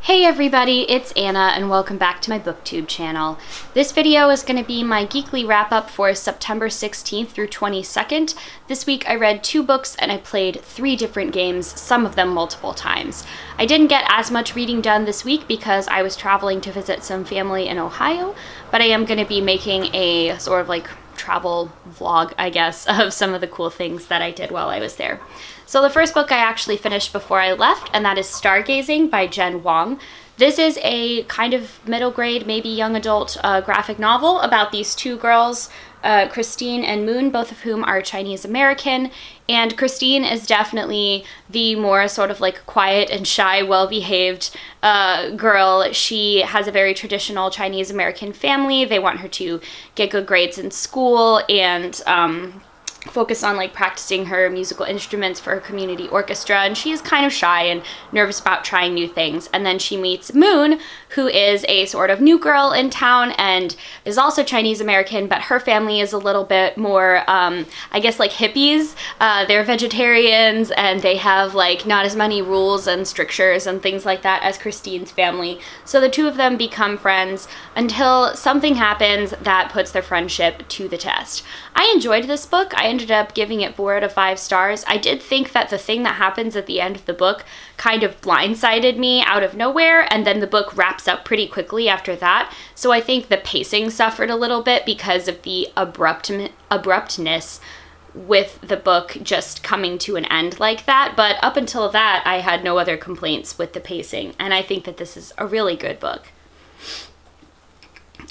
Hey everybody, it's Anna and welcome back to my booktube channel. This video is going to be my Geekly Wrap-Up for September 16th through 22nd. This week I read 2 books and I played 3 different games, some of them multiple times. I didn't get as much reading done this week because I was traveling to visit some family in Ohio, but I am going to be making a sort of like travel vlog, I guess, of some of the cool things that I did while I was there. So the first book I actually finished before I left, and that is Stargazing by Jen Wong. This is a kind of middle grade, maybe young adult graphic novel about these 2 girls, Christine and Moon, both of whom are Chinese American. And Christine is definitely the more sort of like quiet and shy, well-behaved girl. She has a very traditional Chinese American family. They want her to get good grades in school and focus on like practicing her musical instruments for her community orchestra, and she is kind of shy and nervous about trying new things. And then she meets Moon, who is a sort of new girl in town and is also Chinese American, but her family is a little bit more, I guess, like hippies. They're vegetarians and they have like not as many rules and strictures and things like that as Christine's family. So the 2 of them become friends until something happens that puts their friendship to the test. I enjoyed this book. I ended up giving it 4 out of 5 stars. I did think that the thing that happens at the end of the book kind of blindsided me out of nowhere, and then the book wraps up pretty quickly after that. So I think the pacing suffered a little bit because of the abruptness with the book just coming to an end like that. But up until that, I had no other complaints with the pacing, and I think that this is a really good book.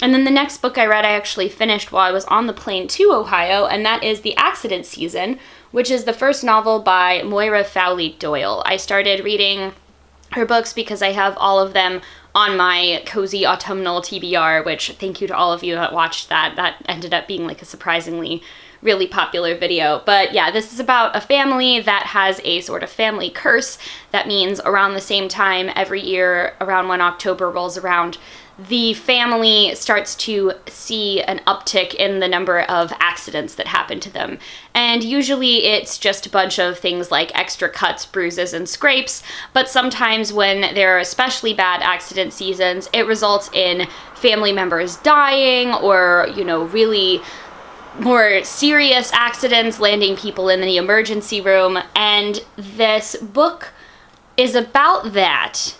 And then the next book I read I actually finished while I was on the plane to Ohio, and that is The Accident Season, which is the first novel by Moira Fowley Doyle. I started reading her books because I have all of them on my cozy autumnal TBR, which thank you to all of you that watched that. That ended up being like a surprisingly really popular video. But yeah, this is about a family that has a sort of family curse. That means around the same time every year, around when October rolls around, the family starts to see an uptick in the number of accidents that happen to them. And usually it's just a bunch of things like extra cuts, bruises, and scrapes, but sometimes when there are especially bad accident seasons, it results in family members dying or, you know, really more serious accidents, landing people in the emergency room. And this book is about that.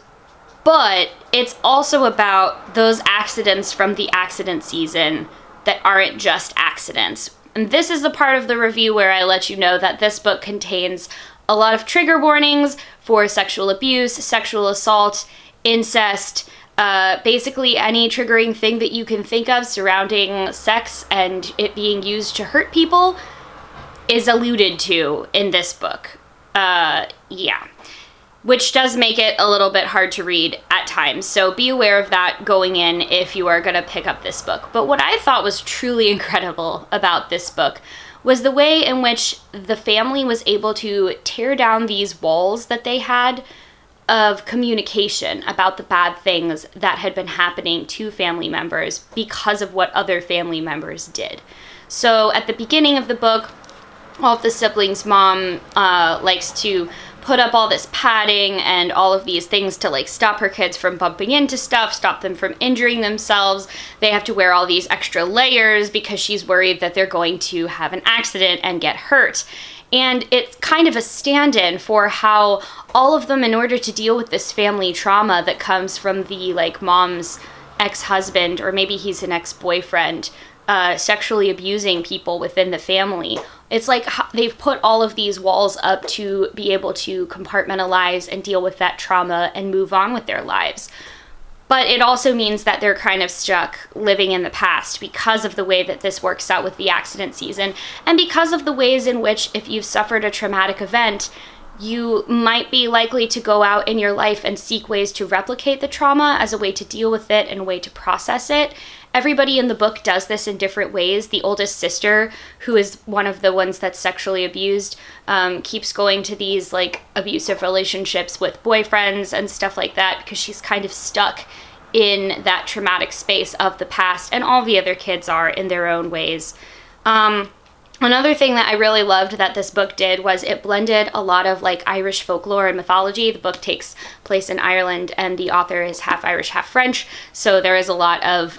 But it's also about those accidents from the accident season that aren't just accidents. And this is the part of the review where I let you know that this book contains a lot of trigger warnings for sexual abuse, sexual assault, incest, basically any triggering thing that you can think of surrounding sex and it being used to hurt people is alluded to in this book. Yeah. Which does make it a little bit hard to read at times, so be aware of that going in if you are going to pick up this book. But what I thought was truly incredible about this book was the way in which the family was able to tear down these walls that they had of communication about the bad things that had been happening to family members because of what other family members did. So at the beginning of the book, all of the siblings' mom likes to put up all this padding and all of these things to like stop her kids from bumping into stuff, stop them from injuring themselves. They have to wear all these extra layers because she's worried that they're going to have an accident and get hurt. And it's kind of a stand-in for how all of them, in order to deal with this family trauma that comes from the like mom's ex-husband, or maybe he's an ex-boyfriend, sexually abusing people within the family. It's like they've put all of these walls up to be able to compartmentalize and deal with that trauma and move on with their lives. But it also means that they're kind of stuck living in the past because of the way that this works out with the accident season, and because of the ways in which if you've suffered a traumatic event, you might be likely to go out in your life and seek ways to replicate the trauma as a way to deal with it and a way to process it. Everybody in the book does this in different ways. The oldest sister, who is one of the ones that's sexually abused, keeps going to these like abusive relationships with boyfriends and stuff like that because she's kind of stuck in that traumatic space of the past, and all the other kids are in their own ways. Another thing that I really loved that this book did was it blended a lot of like Irish folklore and mythology. The book takes place in Ireland and the author is half Irish, half French, so there is a lot of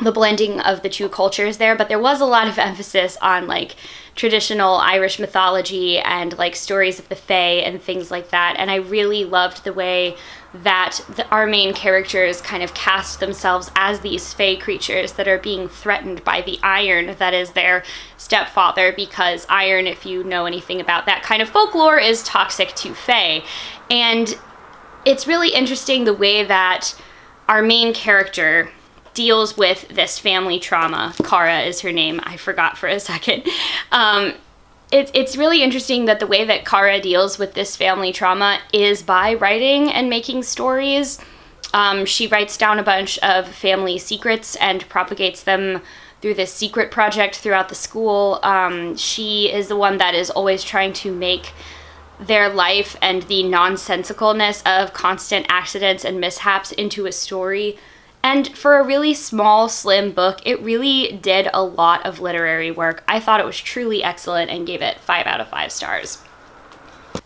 the blending of the two cultures there, but there was a lot of emphasis on like traditional Irish mythology and like stories of the Fae and things like that. And I really loved the way that our main characters kind of cast themselves as these Fae creatures that are being threatened by the Iron that is their stepfather, because Iron, if you know anything about that kind of folklore, is toxic to Fae. And it's really interesting the way that our main character deals with this family trauma. Kara is her name. I forgot for a second. It's really interesting that the way that Kara deals with this family trauma is by writing and making stories. She writes down a bunch of family secrets and propagates them through this secret project throughout the school. She is the one that is always trying to make their life and the nonsensicalness of constant accidents and mishaps into a story. And for a really small, slim book, it really did a lot of literary work. I thought it was truly excellent and gave it 5 out of 5 stars.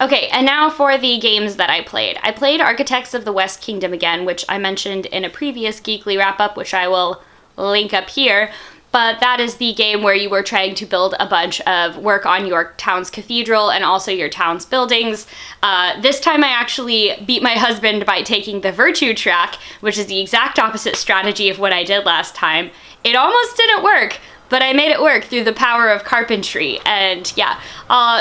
Okay, and now for the games that I played. I played Architects of the West Kingdom again, which I mentioned in a previous Geekly Wrap-Up, which I will link up here. But that is the game where you were trying to build a bunch of work on your town's cathedral and also your town's buildings. This time I actually beat my husband by taking the virtue track, which is the exact opposite strategy of what I did last time. It almost didn't work, but I made it work through the power of carpentry. And yeah,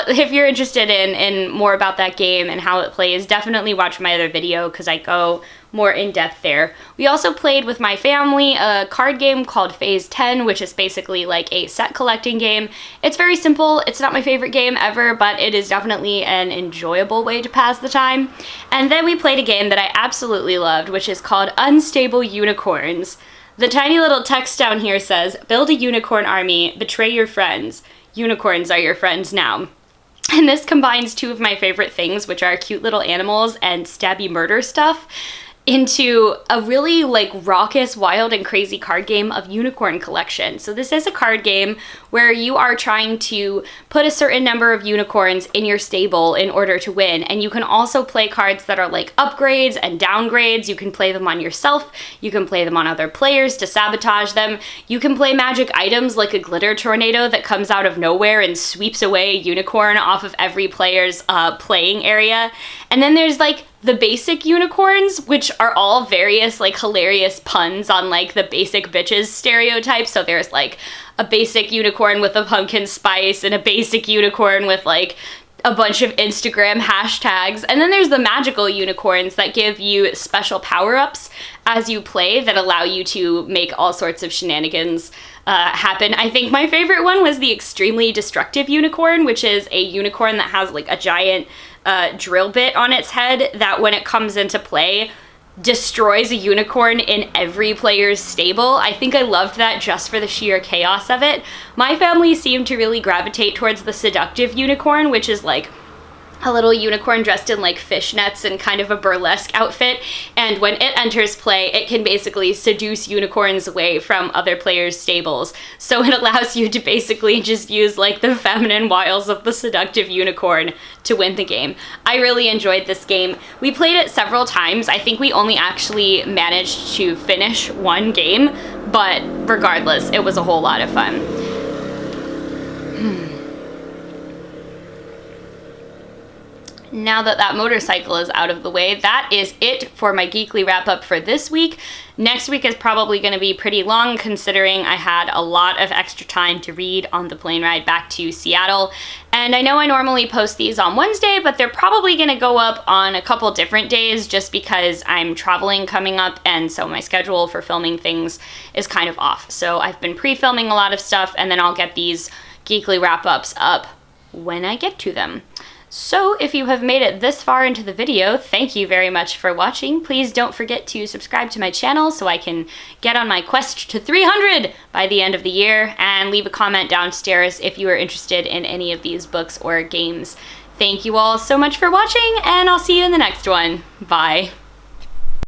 if you're interested in more about that game and how it plays, definitely watch my other video because I go more in depth there. We also played with my family a card game called Phase 10, which is basically like a set collecting game. It's very simple. It's not my favorite game ever, but it is definitely an enjoyable way to pass the time. And then we played a game that I absolutely loved, which is called Unstable Unicorns. The tiny little text down here says, "Build a unicorn army, betray your friends. Unicorns are your friends now." And this combines two of my favorite things, which are cute little animals and stabby murder stuff, into a really like raucous, wild, and crazy card game of unicorn collection. So this is a card game where you are trying to put a certain number of unicorns in your stable in order to win. And you can also play cards that are like upgrades and downgrades. You can play them on yourself. You can play them on other players to sabotage them. You can play magic items like a glitter tornado that comes out of nowhere and sweeps away a unicorn off of every player's playing area. And then there's like the basic unicorns, which are all various like hilarious puns on like the basic bitches stereotype. So there's like a basic unicorn with a pumpkin spice and a basic unicorn with like a bunch of Instagram hashtags. And then there's the magical unicorns that give you special power-ups as you play that allow you to make all sorts of shenanigans happen. I think my favorite one was the extremely destructive unicorn, which is a unicorn that has like a giant drill bit on its head that when it comes into play destroys a unicorn in every player's stable. I think I loved that just for the sheer chaos of it. My family seemed to really gravitate towards the seductive unicorn, which is like a little unicorn dressed in like fishnets and kind of a burlesque outfit, and when it enters play, it can basically seduce unicorns away from other players' stables. So it allows you to basically just use like the feminine wiles of the seductive unicorn to win the game. I really enjoyed this game. We played it several times. I think we only actually managed to finish one game, but regardless, it was a whole lot of fun. Now that that motorcycle is out of the way, that is it for my Geekly Wrap-Up for this week. Next week is probably going to be pretty long considering I had a lot of extra time to read on the plane ride back to Seattle. And I know I normally post these on Wednesday, but they're probably going to go up on a couple different days just because I'm traveling coming up, and so my schedule for filming things is kind of off. So I've been pre-filming a lot of stuff, and then I'll get these Geekly Wrap-Ups up when I get to them. So if you have made it this far into the video, thank you very much for watching. Please don't forget to subscribe to my channel so I can get on my quest to 300 by the end of the year, and leave a comment downstairs if you are interested in any of these books or games. Thank you all so much for watching, and I'll see you in the next one. Bye.